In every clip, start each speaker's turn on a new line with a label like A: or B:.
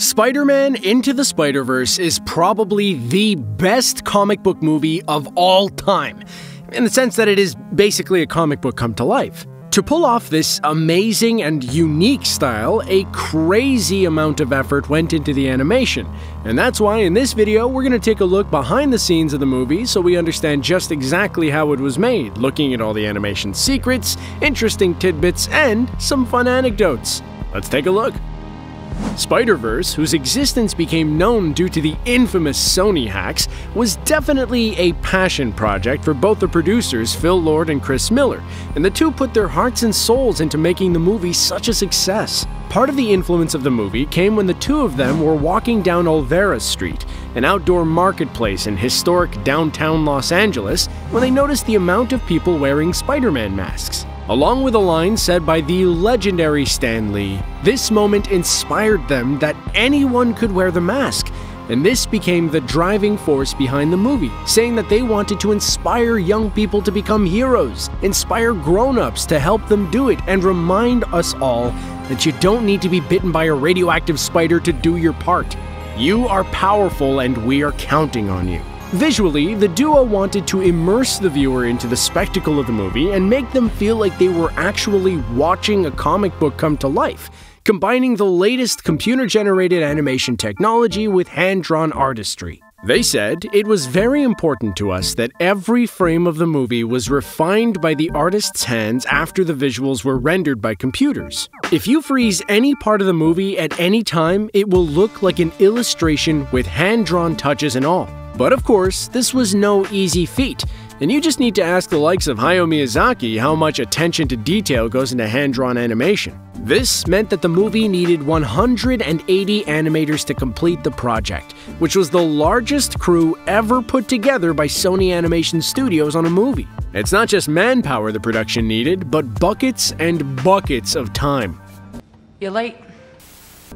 A: Spider-Man Into the Spider-Verse is probably the best comic book movie of all time, in the sense that it is basically a comic book come to life. To pull off this amazing and unique style, a crazy amount of effort went into the animation, and that's why in this video we're going to take a look behind the scenes of the movie so we understand just exactly how it was made, looking at all the animation secrets, interesting tidbits, and some fun anecdotes. Let's take a look. Spider-Verse, whose existence became known due to the infamous Sony hacks, was definitely a passion project for both the producers Phil Lord and Chris Miller, and the two put their hearts and souls into making the movie such a success. Part of the influence of the movie came when the two of them were walking down Olvera Street, an outdoor marketplace in historic downtown Los Angeles, when they noticed the amount of people wearing Spider-Man masks. Along with a line said by the legendary Stan Lee, this moment inspired them that anyone could wear the mask, and this became the driving force behind the movie, saying that they wanted to inspire young people to become heroes, inspire grown-ups to help them do it, and remind us all that you don't need to be bitten by a radioactive spider to do your part. You are powerful and we are counting on you. Visually, the duo wanted to immerse the viewer into the spectacle of the movie and make them feel like they were actually watching a comic book come to life, combining the latest computer-generated animation technology with hand-drawn artistry. They said, "It was very important to us that every frame of the movie was refined by the artist's hands after the visuals were rendered by computers. If you freeze any part of the movie at any time, it will look like an illustration with hand-drawn touches and all." But of course, this was no easy feat, and you just need to ask the likes of Hayao Miyazaki how much attention to detail goes into hand-drawn animation. This meant that the movie needed 180 animators to complete the project, which was the largest crew ever put together by Sony Animation Studios on a movie. It's not just manpower the production needed, but buckets and buckets of time.
B: You're late.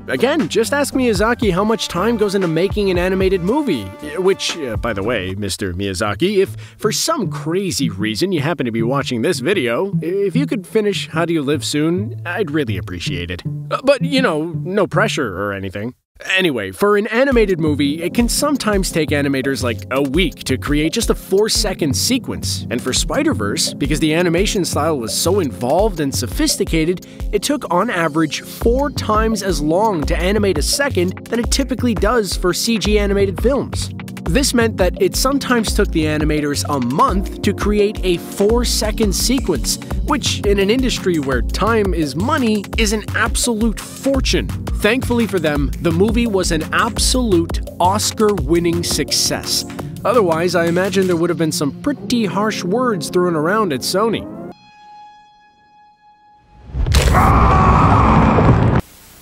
A: Again, just ask Miyazaki how much time goes into making an animated movie. Which, by the way, Mr. Miyazaki, if for some crazy reason you happen to be watching this video, if you could finish How Do You Live soon, I'd really appreciate it. But, you know, no pressure or anything. Anyway, for an animated movie, it can sometimes take animators like a week to create just a 4-second sequence. And for Spider-Verse, because the animation style was so involved and sophisticated, it took on average 4 times as long to animate a second than it typically does for CG animated films. This meant that it sometimes took the animators a month to create a 4-second sequence, which in an industry where time is money is an absolute fortune. Thankfully for them, the movie was an absolute Oscar-winning success. Otherwise, I imagine there would have been some pretty harsh words thrown around at Sony.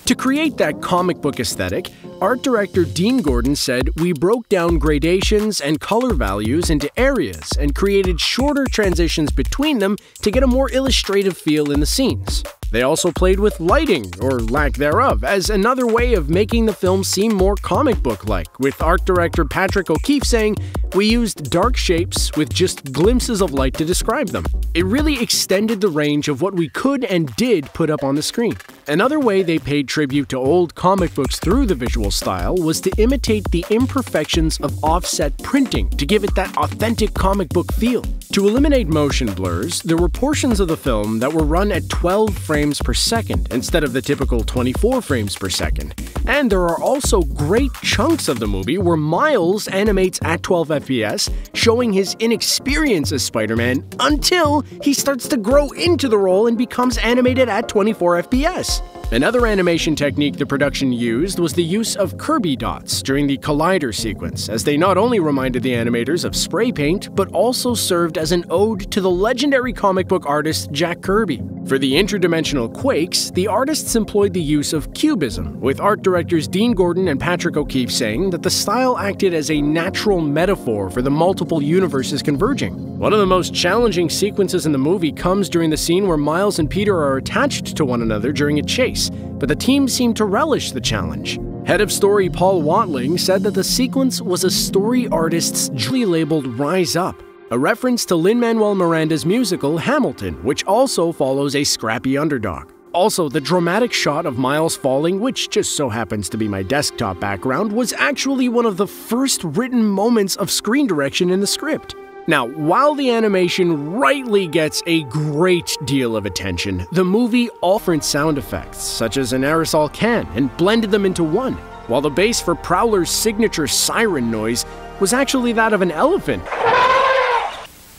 A: To create that comic book aesthetic, art director Dean Gordon said, "We broke down gradations and color values into areas and created shorter transitions between them to get a more illustrative feel in the scenes." They also played with lighting, or lack thereof, as another way of making the film seem more comic book-like, with art director Patrick O'Keefe saying, "We used dark shapes with just glimpses of light to describe them." It really extended the range of what we could and did put up on the screen. Another way they paid tribute to old comic books through the visual style was to imitate the imperfections of offset printing to give it that authentic comic book feel. To eliminate motion blurs, there were portions of the film that were run at 12 frames per second instead of the typical 24 frames per second. And there are also great chunks of the movie where Miles animates at 12 FPS, showing his inexperience as Spider-Man until he starts to grow into the role and becomes animated at 24 FPS. Another animation technique the production used was the use of Kirby dots during the Collider sequence, as they not only reminded the animators of spray paint, but also served as an ode to the legendary comic book artist Jack Kirby. For the interdimensional quakes, the artists employed the use of cubism, with art directors Dean Gordon and Patrick O'Keefe saying that the style acted as a natural metaphor for the multiple universes converging. One of the most challenging sequences in the movie comes during the scene where Miles and Peter are attached to one another during a chase, but the team seemed to relish the challenge. Head of story Paul Watling said that the sequence was a story artist's journey labeled Rise Up, a reference to Lin-Manuel Miranda's musical Hamilton, which also follows a scrappy underdog. Also, the dramatic shot of Miles falling, which just so happens to be my desktop background, was actually one of the first written moments of screen direction in the script. Now, while the animation rightly gets a great deal of attention, the movie offered sound effects, such as an aerosol can, and blended them into one, while the bass for Prowler's signature siren noise was actually that of an elephant.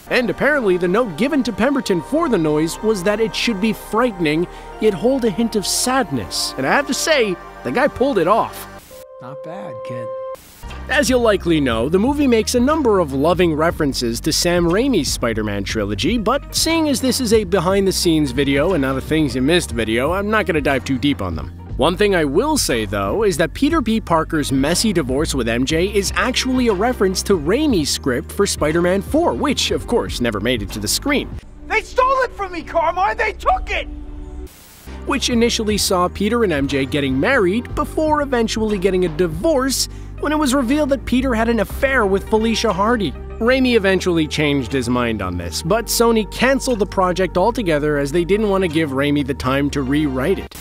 A: And apparently the note given to Pemberton for the noise was that it should be frightening, yet hold a hint of sadness. And I have to say, the guy pulled it off.
B: Not bad, kid.
A: As you'll likely know, the movie makes a number of loving references to Sam Raimi's Spider-Man trilogy, but seeing as this is a behind-the-scenes video and not a Things You Missed video, I'm not going to dive too deep on them. One thing I will say, though, is that Peter B. Parker's messy divorce with MJ is actually a reference to Raimi's script for Spider-Man 4, which, of course, never made it to the screen.
B: They stole it from me, Carmine! They took it!
A: Which initially saw Peter and MJ getting married before eventually getting a divorce when it was revealed that Peter had an affair with Felicia Hardy. Raimi eventually changed his mind on this, but Sony canceled the project altogether as they didn't want to give Raimi the time to rewrite it.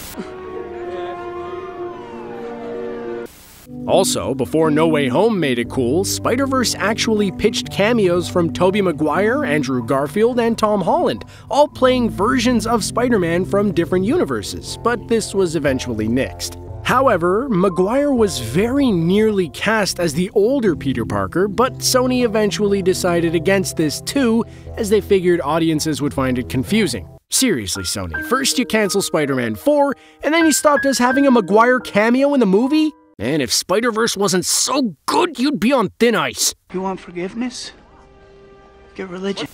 A: Also, before No Way Home made it cool, Spider-Verse actually pitched cameos from Tobey Maguire, Andrew Garfield, and Tom Holland, all playing versions of Spider-Man from different universes, but this was eventually nixed. However, Maguire was very nearly cast as the older Peter Parker, but Sony eventually decided against this too, as they figured audiences would find it confusing. Seriously, Sony, first you cancel Spider-Man 4, and then you stopped us having a Maguire cameo in the movie? And if Spider-Verse wasn't so good, you'd be on thin ice.
B: You want forgiveness? Get religion.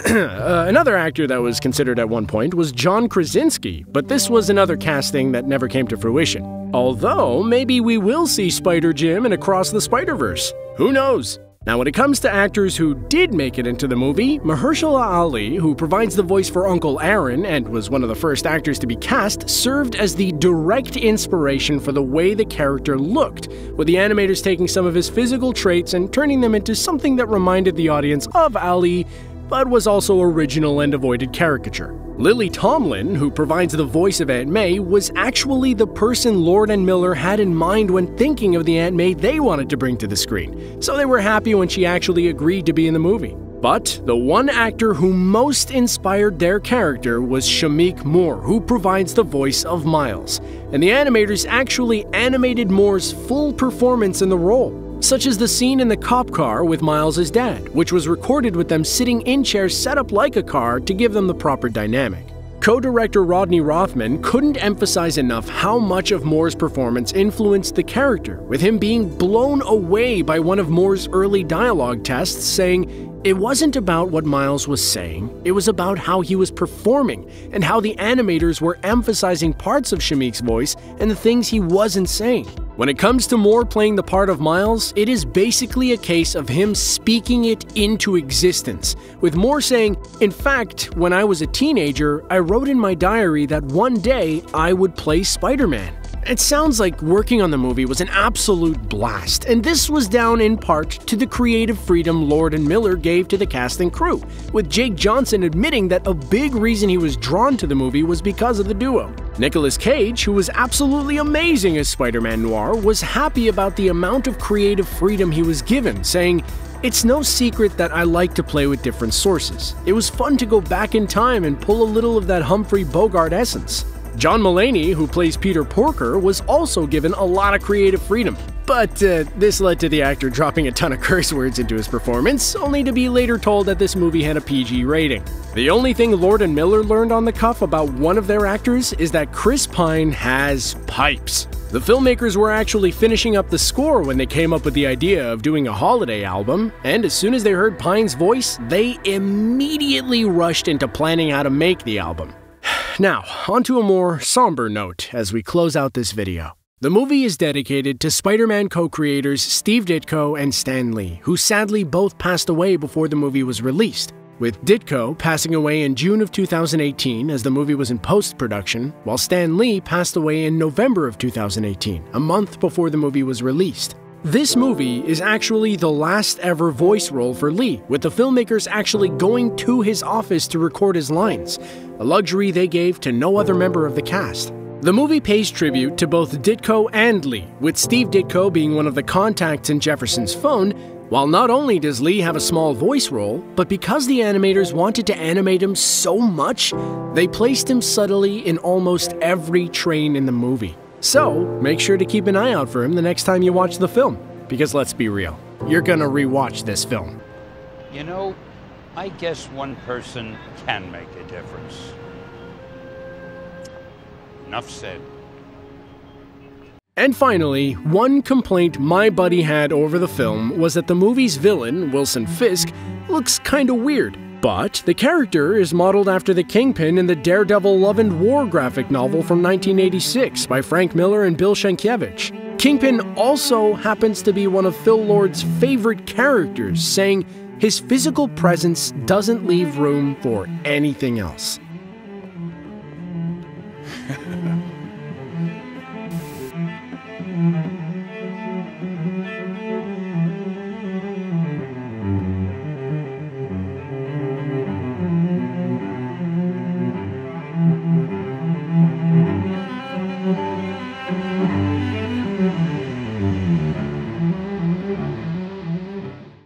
A: Another actor that was considered at one point was John Krasinski, but this was another casting that never came to fruition. Although, maybe we will see Spider-Jim in Across the Spider-Verse. Who knows? Now, when it comes to actors who did make it into the movie, Mahershala Ali, who provides the voice for Uncle Aaron and was one of the first actors to be cast, served as the direct inspiration for the way the character looked, with the animators taking some of his physical traits and turning them into something that reminded the audience of Ali, but was also original and avoided caricature. Lily Tomlin, who provides the voice of Aunt May, was actually the person Lord and Miller had in mind when thinking of the Aunt May they wanted to bring to the screen, so they were happy when she actually agreed to be in the movie. But the one actor who most inspired their character was Shameik Moore, who provides the voice of Miles, and the animators actually animated Moore's full performance in the role, such as the scene in the cop car with Miles' dad, which was recorded with them sitting in chairs set up like a car to give them the proper dynamic. Co-director Rodney Rothman couldn't emphasize enough how much of Moore's performance influenced the character, with him being blown away by one of Moore's early dialogue tests saying, "It wasn't about what Miles was saying, it was about how he was performing, and how the animators were emphasizing parts of Shameik's voice and the things he wasn't saying." When it comes to Moore playing the part of Miles, it is basically a case of him speaking it into existence, with Moore saying, "In fact, when I was a teenager, I wrote in my diary that one day I would play Spider-Man." It sounds like working on the movie was an absolute blast, and this was down in part to the creative freedom Lord and Miller gave to the cast and crew, with Jake Johnson admitting that a big reason he was drawn to the movie was because of the duo. Nicolas Cage, who was absolutely amazing as Spider-Man Noir, was happy about the amount of creative freedom he was given, saying, "It's no secret that I like to play with different sources. It was fun to go back in time and pull a little of that Humphrey Bogart essence." John Mulaney, who plays Peter Porker, was also given a lot of creative freedom. But this led to the actor dropping a ton of curse words into his performance, only to be later told that this movie had a PG rating. The only thing Lord and Miller learned on the cuff about one of their actors is that Chris Pine has pipes. The filmmakers were actually finishing up the score when they came up with the idea of doing a holiday album, and as soon as they heard Pine's voice, they immediately rushed into planning how to make the album. Now, onto a more somber note as we close out this video. The movie is dedicated to Spider-Man co-creators Steve Ditko and Stan Lee, who sadly both passed away before the movie was released, with Ditko passing away in June of 2018 as the movie was in post-production, while Stan Lee passed away in November of 2018, a month before the movie was released. This movie is actually the last ever voice role for Lee, with the filmmakers actually going to his office to record his lines, a luxury they gave to no other member of the cast. The movie pays tribute to both Ditko and Lee, with Steve Ditko being one of the contacts in Jefferson's phone, while not only does Lee have a small voice role, but because the animators wanted to animate him so much, they placed him subtly in almost every train in the movie. So, make sure to keep an eye out for him the next time you watch the film, because let's be real, you're gonna rewatch this film.
C: You know, I guess one person can make a difference. Enough said.
A: And finally, one complaint my buddy had over the film was that the movie's villain, Wilson Fisk, looks kinda weird. But the character is modeled after the Kingpin in the Daredevil Love and War graphic novel from 1986 by Frank Miller and Bill Sienkiewicz. Kingpin also happens to be one of Phil Lord's favorite characters, saying his physical presence doesn't leave room for anything else.